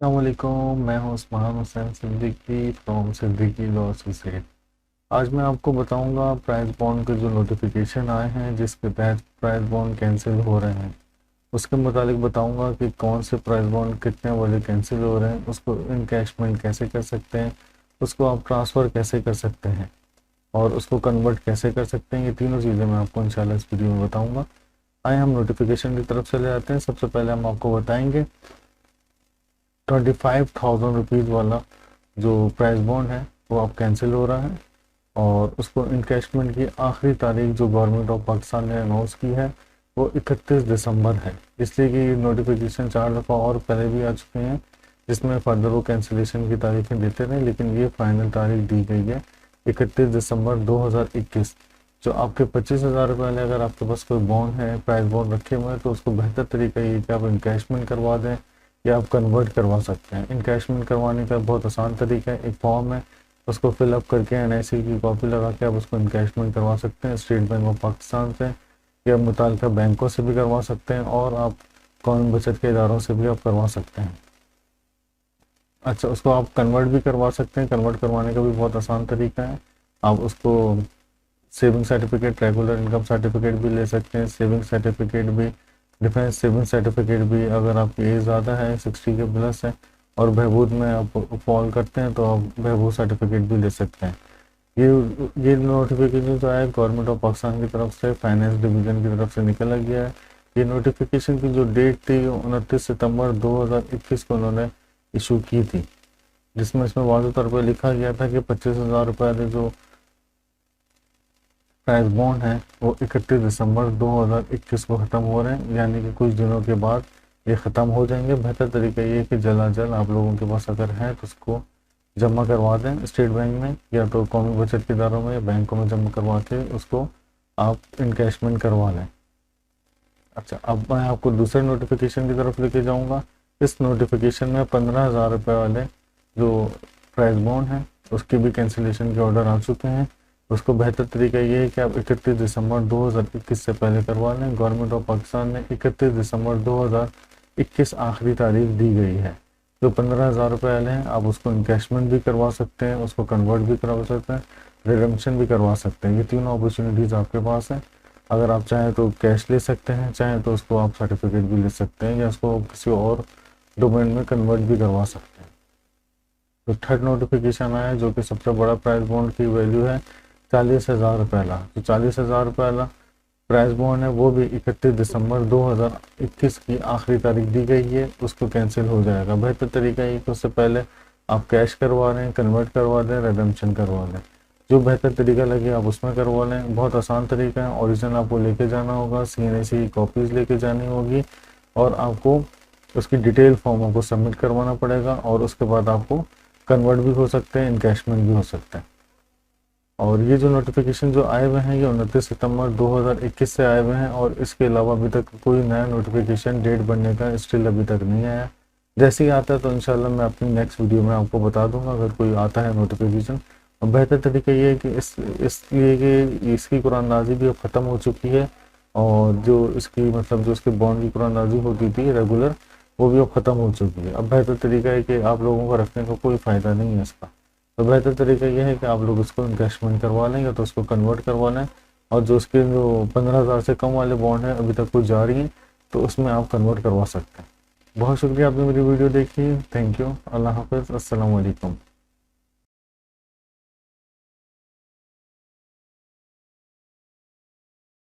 अस्सलामुअलैकुम, मैं हूं Usman Hussain Siddiqui from Siddiqui law associate. आज मैं आपको बताऊंगा प्राइस बॉन्ड के जो नोटिफिकेशन आए हैं जिसके तहत प्राइस बॉन्ड कैंसिल हो रहे हैं। उसके मुतालिक बताऊंगा कि कौन से प्राइस बॉन्ड कितने वाले कैंसिल हो रहे हैं, उसको इनकैशमेंट कैसे कर सकते हैं, उसको आप ट्रांसफ़र कैसे कर सकते हैं और उसको कन्वर्ट कैसे कर सकते हैं। ये तीनों चीज़ें मैं आपको इंशाल्लाह इस वीडियो में बताऊँगा। आइए हम नोटिफिकेशन की तरफ चले जाते हैं। सबसे पहले हम आपको बताएंगे 25,000 रुपीज़ वाला जो प्राइस बॉन्ड है वो अब कैंसिल हो रहा है और उसको इनकैशमेंट की आखिरी तारीख जो गवर्नमेंट ऑफ पाकिस्तान ने अनाउंस की है वो 31 दिसंबर है। इसलिए कि नोटिफिकेशन 4 दफ़ा और पहले भी आ चुके हैं जिसमें फर्दर वो कैंसिलेशन की तारीखें देते रहे, लेकिन ये फाइनल तारीख दी गई है 31 दिसंबर 2021। जो आपके 25,000 रुपये वाले अगर आपके पास कोई बॉन्ड है, प्राइस बॉन्ड रखे हुए हैं, तो उसको बेहतर तरीका ये कि आप इनकैशमेंट करवा दें या आप कन्वर्ट करवा सकते हैं। इनकैशमेंट करवाने का बहुत आसान तरीका है, एक फॉर्म है, उसको फिलअप करके एनआईसी की कॉपी लगा के आप उसको इनकैशमेंट करवा सकते हैं स्टेट बैंक ऑफ पाकिस्तान से या मुताल्लिका बैंकों से भी करवा सकते हैं और आप कौमी बचत के इदारों से भी आप करवा सकते हैं। अच्छा, उसको आप कन्वर्ट भी करवा सकते हैं। कन्वर्ट करवाने का भी बहुत आसान तरीका है। आप उसको saving certificate, regular income certificate भी ले सकते हैं, सेविंग सर्टिफिकेट भी, डिफेंस सेविंग सर्टिफिकेट भी। अगर आपकी एज ज़्यादा है, 60 के प्लस है और बहबूद में आप फॉल करते हैं तो आप बहबूद सर्टिफिकेट भी ले सकते हैं। ये नोटिफिकेशन जो है गवर्नमेंट ऑफ पाकिस्तान की तरफ से फाइनेंस डिवीज़न की तरफ से निकल गया है। ये नोटिफिकेशन की जो डेट थी 29 सितंबर 2021 को उन्होंने इशू की थी, जिसमें इसमें वाज़ेह तौर पर लिखा गया था कि 25,000 रुपये वाले जो प्राइस बॉन्ड है वो 31 दिसंबर 2021 को ख़त्म हो रहे हैं, यानी कि कुछ दिनों के बाद ये ख़त्म हो जाएंगे। बेहतर तरीका ये है कि जल्द अज जल्द आप लोगों के पास अगर है तो उसको जमा करवा दें स्टेट बैंक में या तो कौमी बचत के इदारों में या बैंकों में जमा करवा के उसको आप इनकैशमेंट करवा लें। अच्छा, अब मैं आपको दूसरे नोटिफिकेशन की तरफ लेके जाऊँगा। इस नोटिफिकेशन में 15,000 रुपये वाले जो प्राइस बॉन्ड है उसकी भी कैंसिलेशन के ऑर्डर आ चुके हैं। उसको बेहतर तरीका ये है कि आप 31 दिसंबर 2021 से पहले करवा लें। गवर्नमेंट ऑफ पाकिस्तान ने 31 दिसंबर 2021 आखिरी तारीख दी गई है। जो 15,000 रुपये वाले हैं आप उसको इनकैशमेंट भी करवा सकते हैं, उसको कन्वर्ट भी करवा सकते हैं, रिडम्पशन भी करवा सकते हैं। ये तीनों अपॉर्चुनिटीज़ आपके पास हैं। अगर आप चाहें तो कैश ले सकते हैं, चाहें तो उसको आप सर्टिफिकेट भी ले सकते हैं या उसको किसी और डोमेन में कन्वर्ट भी करवा सकते हैं। तो थर्ड नोटिफिकेशन आया है जो कि सबसे बड़ा प्राइस बॉन्ड की वैल्यू है 40,000 रुपये वाला। तो 40,000 रुपये वाला प्राइस बॉन्ड है वो भी 31 दिसंबर 2021 की आखिरी तारीख दी गई है, उसको कैंसिल हो जाएगा। बेहतर तरीका ये कि उससे पहले आप कैश करवा लें, कन्वर्ट करवा दें, रिडम्पशन करवा लें। जो बेहतर तरीका लगे आप उसमें करवा लें। बहुत आसान तरीका है। ओरिजिनल आपको लेके जाना होगा, सीएनएसी की कॉपीज़ लेके जानी होगी और आपको उसकी डिटेल फॉर्म आपको सबमिट करवाना पड़ेगा और उसके बाद आपको कन्वर्ट भी हो सकते हैं, इनकैशमेंट भी हो सकते हैं। और ये जो नोटिफिकेशन जो आए हुए हैं ये 29 सितंबर 2021 से आए हुए हैं और इसके अलावा अभी तक कोई नया नोटिफिकेशन डेट बनने का स्टिल अभी तक नहीं आया। जैसे ही आता है तो इंशाल्लाह मैं अपनी नेक्स्ट वीडियो में आपको बता दूंगा अगर कोई आता है नोटिफिकेशन। और बेहतर तरीका ये है कि इसलिए कि इसकी कुरानंदाज़ी भी अब ख़त्म हो चुकी है और जो इसकी मतलब जो इसके बॉन्ड की कुरानंदाज़ी होती थी रेगुलर, वो भी अब ख़त्म हो चुकी है। अब बेहतर तरीका है कि आप लोगों को रखने का कोई फ़ायदा नहीं है इसका। तो बेहतर तरीका यह है कि आप लोग उसको इन्वेस्टमेंट करवा लें या तो उसको कन्वर्ट करवा लें और जो उसके जो 15,000 से कम वाले बॉन्ड हैं अभी तक कुछ जारी हैं तो उसमें आप कन्वर्ट करवा सकते हैं। बहुत शुक्रिया आपने मेरी वीडियो देखी। Thank you. अल्लाह हाफ़िज़। अस्सलाम वालेकुम।